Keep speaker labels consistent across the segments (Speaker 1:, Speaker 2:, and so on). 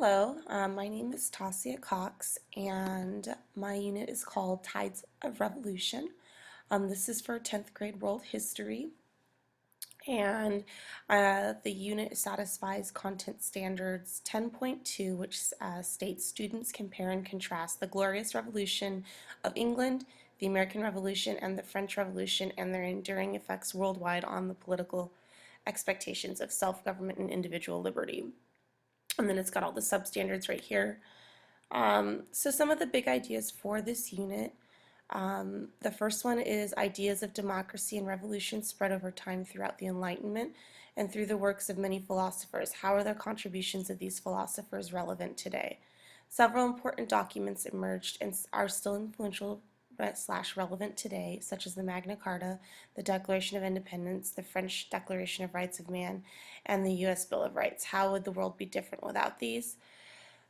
Speaker 1: Hello, my name is Tasia Cox, and my unit is called Tides of Revolution. This is for 10th grade world history, and the unit satisfies content standards 10.2, which states students compare and contrast the glorious revolution of England, the American Revolution, and the French Revolution, and their enduring effects worldwide on the political expectations of self-government and individual liberty. And then it's got all the substandards right here. So some of the big ideas for this unit, the first one is ideas of democracy and revolution spread over time throughout the Enlightenment and through the works of many philosophers. How are the contributions of these philosophers relevant today? Several important documents emerged and are still influential / relevant today, such as the Magna Carta, the Declaration of Independence, the French Declaration of Rights of Man, and the U.S. Bill of Rights. How would the world be different without these?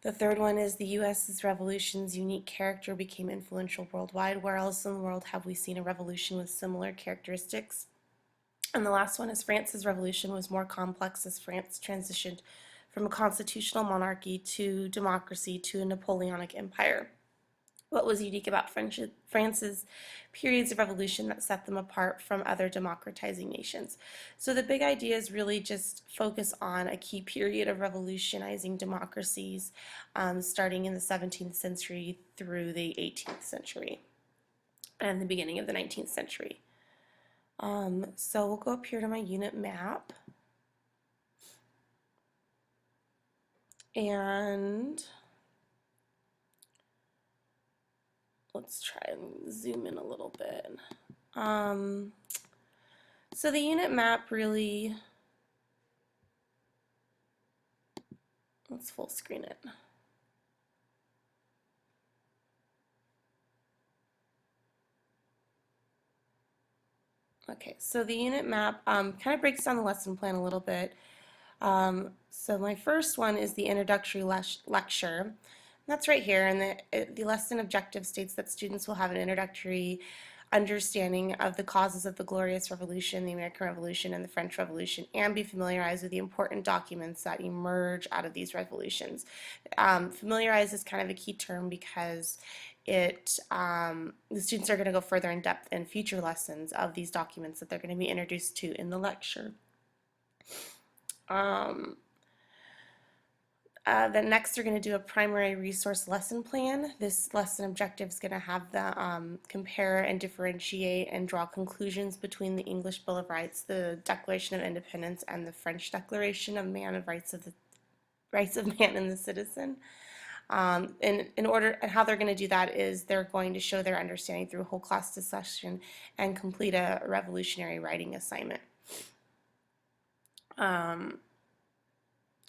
Speaker 1: The third one is the U.S.'s revolution's unique character became influential worldwide. Where else in the world have we seen a revolution with similar characteristics? And the last one is France's revolution was more complex as France transitioned from a constitutional monarchy to democracy to a Napoleonic empire. What was unique about France's periods of revolution that set them apart from other democratizing nations? So the big idea is really just focus on a key period of revolutionizing democracies, starting in the 17th century through the 18th century and the beginning of the 19th century. So we'll go up here to my unit map, and let's try and zoom in a little bit. So the unit map really, let's full screen it. Okay, so the unit map kind of breaks down the lesson plan a little bit. So my first one is the introductory lecture. That's right here, and the lesson objective states that students will have an introductory understanding of the causes of the Glorious Revolution, the American Revolution, and the French Revolution, and be familiarized with the important documents that emerge out of these revolutions. Familiarize is kind of a key term because the students are going to go further in depth in future lessons of these documents that they're going to be introduced to in the lecture. Then next they're going to do a primary resource lesson plan. This lesson objective is going to have the compare and differentiate and draw conclusions between the English Bill of Rights, the Declaration of Independence, and the French Declaration of Rights of Man and the Citizen. And how they're going to do that is they're going to show their understanding through whole class discussion and complete a revolutionary writing assignment.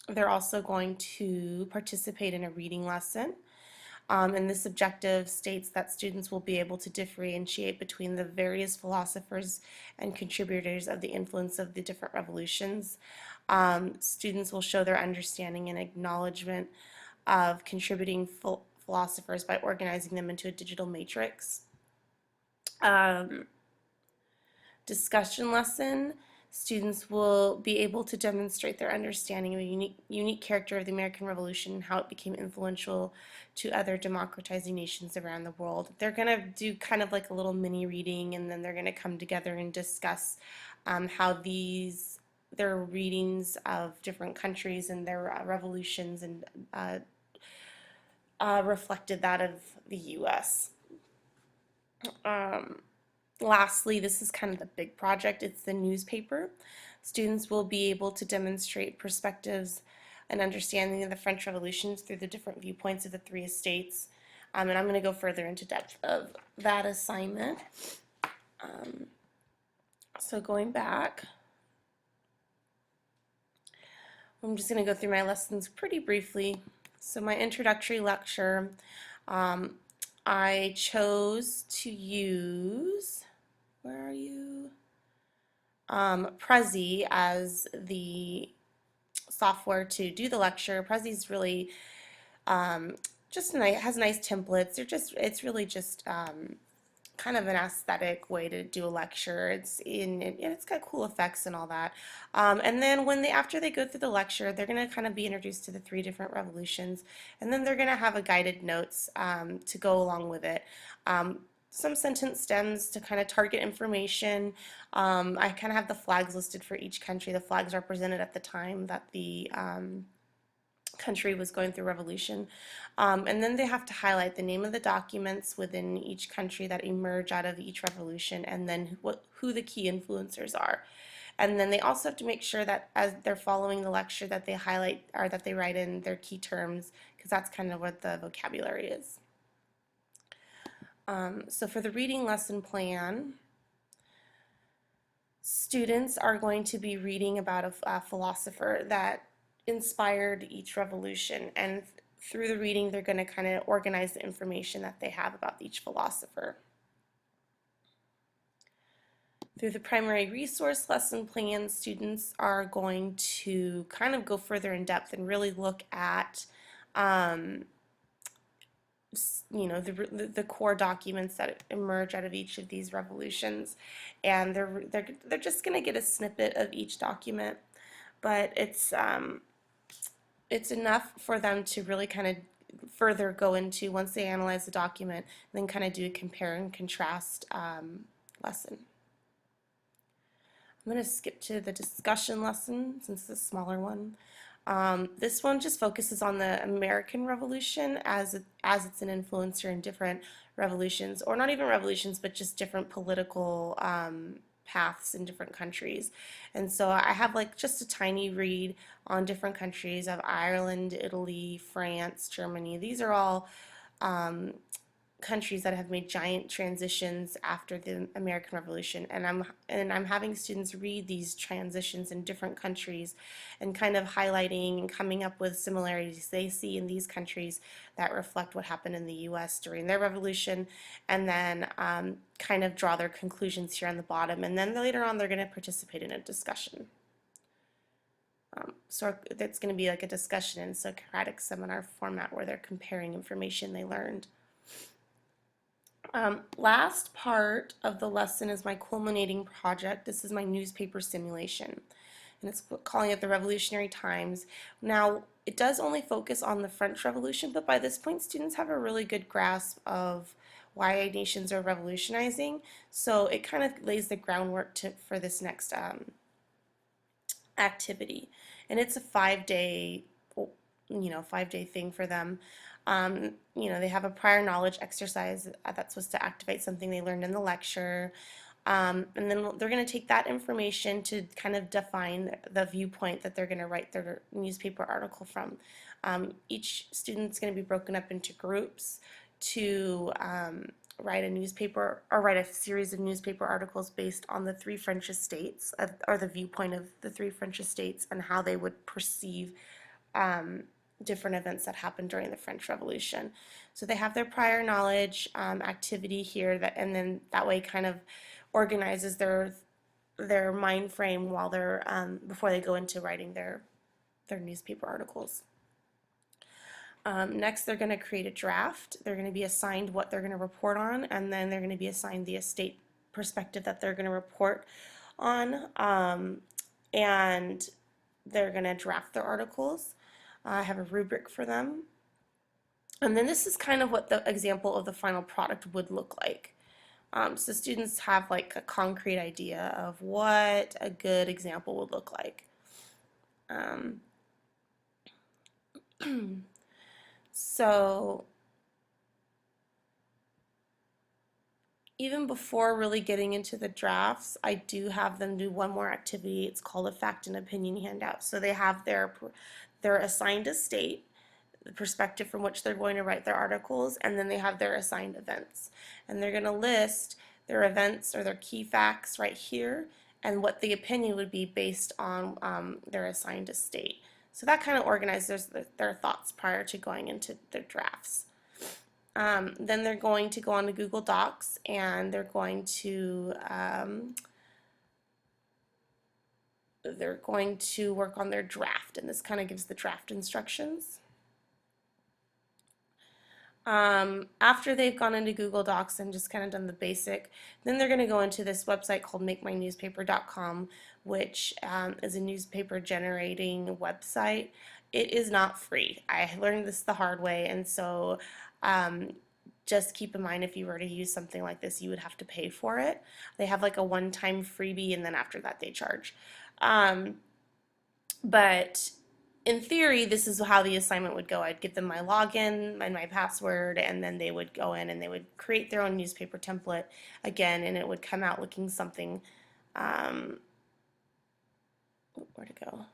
Speaker 1: They're also going to participate in a reading lesson. And this objective states that students will be able to differentiate between the various philosophers and contributors of the influence of the different revolutions. Students will show their understanding and acknowledgement of contributing philosophers by organizing them into a digital matrix. Discussion lesson. Students will be able to demonstrate their understanding of the unique character of the American Revolution and how it became influential to other democratizing nations around the world. They're going to do kind of like a little mini reading, and then they're going to come together and discuss how their readings of different countries and their revolutions and reflected that of the U.S. Lastly, this is kind of the big project. It's the newspaper. Students will be able to demonstrate perspectives and understanding of the French Revolution through the different viewpoints of the three estates. And I'm going to go further into depth of that assignment. So going back, I'm just going to go through my lessons pretty briefly. So my introductory lecture, I chose to use, where are you? Prezi as the software to do the lecture. Prezi is really just nice, has nice templates. It's really just kind of an aesthetic way to do a lecture. It's got cool effects and all that. And then after they go through the lecture, they're going to kind of be introduced to the three different revolutions, and then they're going to have a guided notes to go along with it. Some sentence stems to kind of target information. I kind of have the flags listed for each country. The flags represented at the time that the country was going through revolution. And then they have to highlight the name of the documents within each country that emerge out of each revolution, and then who the key influencers are. And then they also have to make sure that as they're following the lecture that they highlight or that they write in their key terms, because that's kind of what the vocabulary is. So for the reading lesson plan, students are going to be reading about a philosopher that inspired each revolution, and through the reading they're going to kind of organize the information that they have about each philosopher. Through the primary resource lesson plan, students are going to kind of go further in depth and really look at the core documents that emerge out of each of these revolutions, and they're just going to get a snippet of each document, but it's enough for them to really kind of further go into once they analyze the document, and then kind of do a compare and contrast lesson. I'm going to skip to the discussion lesson since it's a smaller one. This one just focuses on the American Revolution as it's an influencer in different revolutions, or not even revolutions, but just different political paths in different countries. And so I have like just a tiny read on different countries of Ireland, Italy, France, Germany. These are all countries that have made giant transitions after the American Revolution, and I'm having students read these transitions in different countries and kind of highlighting and coming up with similarities they see in these countries that reflect what happened in the US during their revolution, and then kind of draw their conclusions here on the bottom, and then later on they're going to participate in a discussion. So that's going to be like a discussion in Socratic seminar format where they're comparing information they learned. Last part of the lesson is my culminating project. This is my newspaper simulation, and it's calling it the Revolutionary Times. Now, it does only focus on the French Revolution, but by this point, students have a really good grasp of why nations are revolutionizing, so it kind of lays the groundwork for this next activity. And it's a 5-day, 5-day thing for them. They have a prior knowledge exercise that's supposed to activate something they learned in the lecture. And then they're going to take that information to kind of define the viewpoint that they're going to write their newspaper article from. Each student's going to be broken up into groups to write a newspaper or write a series of newspaper articles based on the three French estates, or the viewpoint of the three French estates and how they would perceive different events that happened during the French Revolution. So they have their prior knowledge activity here, and then that way kind of organizes their mind frame while they're before they go into writing their newspaper articles. Next, they're going to create a draft. They're going to be assigned what they're going to report on, and then they're going to be assigned the estate perspective that they're going to report on, and they're going to draft their articles. I have a rubric for them. And then this is kind of what the example of the final product would look like. So students have like a concrete idea of what a good example would look like. So even before really getting into the drafts, I do have them do one more activity. It's called a fact and opinion handout. So they have their assigned estate, the perspective from which they're going to write their articles, and then they have their assigned events. And they're going to list their events or their key facts right here, and what the opinion would be based on their assigned estate. So that kind of organizes their thoughts prior to going into their drafts. Then they're going to go on to Google Docs, and they're going to work on their draft, and this kind of gives the draft instructions. After they've gone into Google Docs and just kind of done the basic, then they're going to go into this website called makemynewspaper.com, which is a newspaper generating website. It is not free. I learned this the hard way, and so um, just keep in mind if you were to use something like this, you would have to pay for it. They have like a one-time freebie, and then after that, they charge. Um, but in theory, this is how the assignment would go. I'd give them my login and my password, and then they would go in and they would create their own newspaper template again, and it would come out looking something, um, where to go?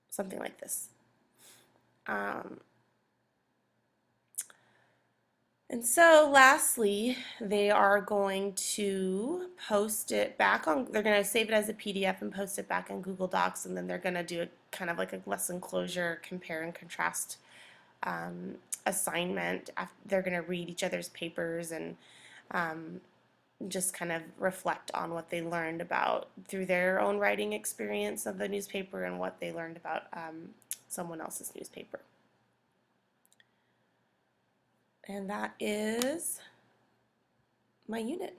Speaker 1: Something like this. Um, And so lastly, they are going to post it back on, they're going to save it as a PDF and post it back on Google Docs, and then they're going to do a kind of like a lesson closure, compare and contrast assignment. They're going to read each other's papers and just kind of reflect on what they learned about through their own writing experience of the newspaper and what they learned about someone else's newspaper. And that is my unit.